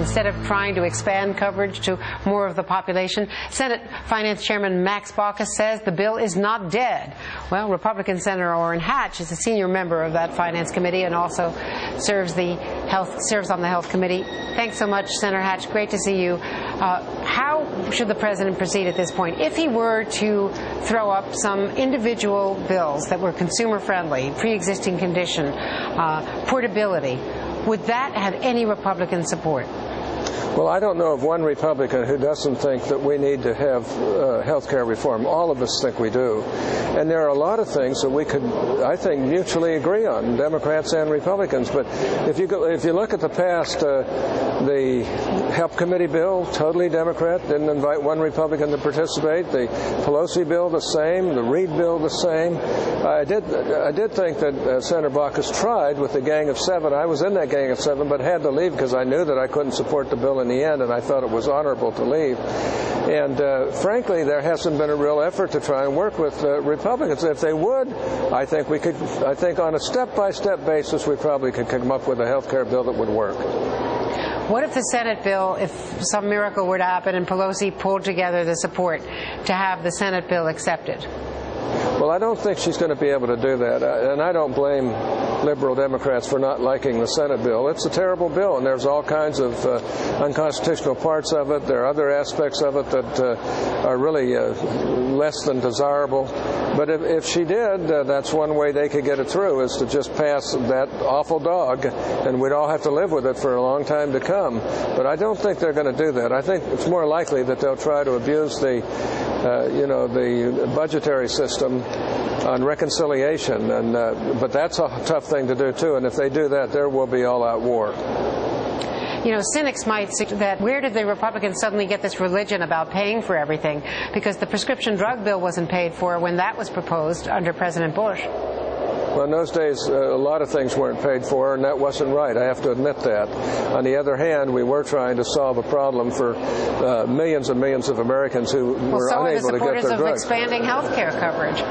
instead of trying to expand coverage to more of the population. Senate Finance Chairman Max Baucus says the bill is not dead. Well, Republican Senator Orrin Hatch is a senior member of that Finance Committee and also serves on the Health Committee. Thanks so much, Senator Hatch. Great to see you. How should the president proceed at this point? If he were to throw up some individual bills that were consumer-friendly, pre-existing condition, portability, would that have any Republican support? Well, I don't know of one Republican who doesn't think that we need to have health care reform. All of us think we do. And there are a lot of things that we could, I think, mutually agree on, Democrats and Republicans. But if you look at the past, the Health Committee bill, totally Democrat, didn't invite one Republican to participate. The Pelosi bill, the same. The Reid bill, the same. I did think that Senator Baucus tried with the Gang of Seven. I was in that Gang of Seven, but had to leave because I knew that I couldn't support the bill in the end, and I thought it was honorable to leave. And frankly, there hasn't been a real effort to try and work with Republicans. If they would, I think on a step-by-step basis, we probably could come up with a health care bill that would work. What if the Senate bill, if some miracle were to happen and Pelosi pulled together the support to have the Senate bill accepted? Well, I don't think she's going to be able to do that, and I don't blame liberal Democrats for not liking the Senate bill. It's a terrible bill, and there's all kinds of unconstitutional parts of it. There are other aspects of it that are really less than desirable. But if she did, that's one way they could get it through, is to just pass that awful dog, and we'd all have to live with it for a long time to come. But I don't think they're going to do that. I think it's more likely that they'll try to abuse the budgetary system on reconciliation, but that's a tough thing to do too. And if they do that, there will be all-out war. You know, cynics might suggest that where did the Republicans suddenly get this religion about paying for everything? Because the prescription drug bill wasn't paid for when that was proposed under President Bush. Well, in those days, a lot of things weren't paid for, and that wasn't right. I have to admit that. On the other hand, we were trying to solve a problem for millions and millions of Americans who were unable to get their drugs. So are the supporters of expanding health care coverage.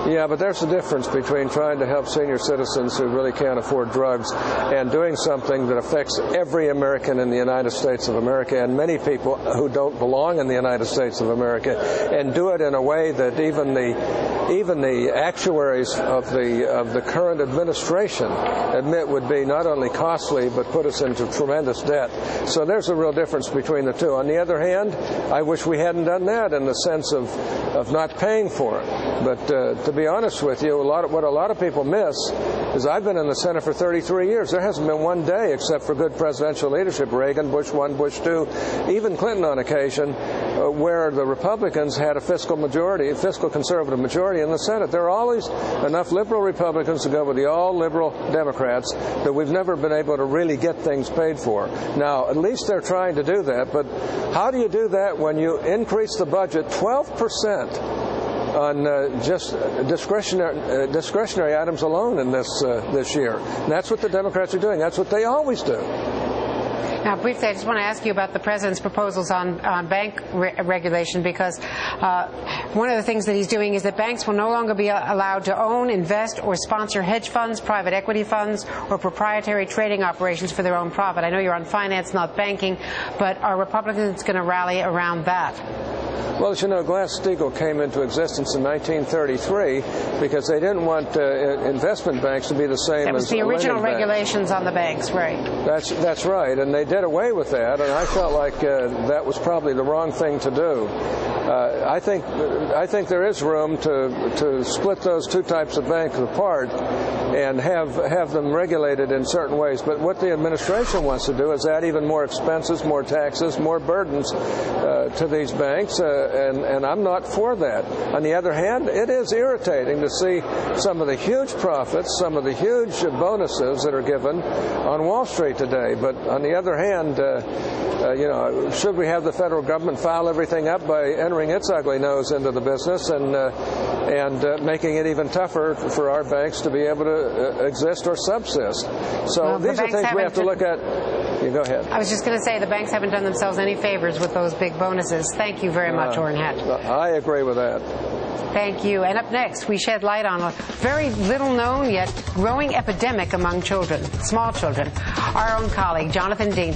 Yeah, but there's a difference between trying to help senior citizens who really can't afford drugs and doing something that affects every American in the United States of America and many people who don't belong in the United States of America, and do it in a way that even the actuaries of the current administration admit would be not only costly but put us into tremendous debt. So there's a real difference between the two. On the other hand, I wish we hadn't done that in the sense of not paying for it. But to be honest with you, what a lot of people miss is I've been in the Senate for 33 years. There hasn't been one day, except for good presidential leadership, Reagan, Bush 1, Bush 2, even Clinton on occasion, where the Republicans had a fiscal conservative majority in the Senate. There are always enough liberal Republicans to go with the all-liberal Democrats that we've never been able to really get things paid for. Now, at least they're trying to do that, but how do you do that when you increase the budget 12%? On just discretionary items alone in this year. And that's what the Democrats are doing. That's what they always do. Now, briefly, I just want to ask you about the president's proposals on bank regulation, because one of the things that he's doing is that banks will no longer be allowed to own, invest, or sponsor hedge funds, private equity funds, or proprietary trading operations for their own profit. I know you're on finance, not banking, but are Republicans going to rally around that? Well, as you know, Glass-Steagall came into existence in 1933 because they didn't want investment banks to be the same as lending banks. That was the original regulations on the banks, right? That's right, and they did away with that, and I felt like that was probably the wrong thing to do. I think there is room to split those two types of banks apart and have them regulated in certain ways. But what the administration wants to do is add even more expenses, more taxes, more burdens to these banks, and I'm not for that. On the other hand, it is irritating to see some of the huge profits, some of the huge bonuses that are given on Wall Street today. But on the other hand, should we have the federal government file everything up by entering its ugly nose into the business and making it even tougher for our banks to be able to exist or subsist? So these are things we have to look at. You go ahead. I was just going to say the banks haven't done themselves any favors with those big bonuses. Thank you very much, Orrin Hatch. I agree with that. Thank you. And up next, we shed light on a very little known yet growing epidemic among children, small children. Our own colleague, Jonathan Dean,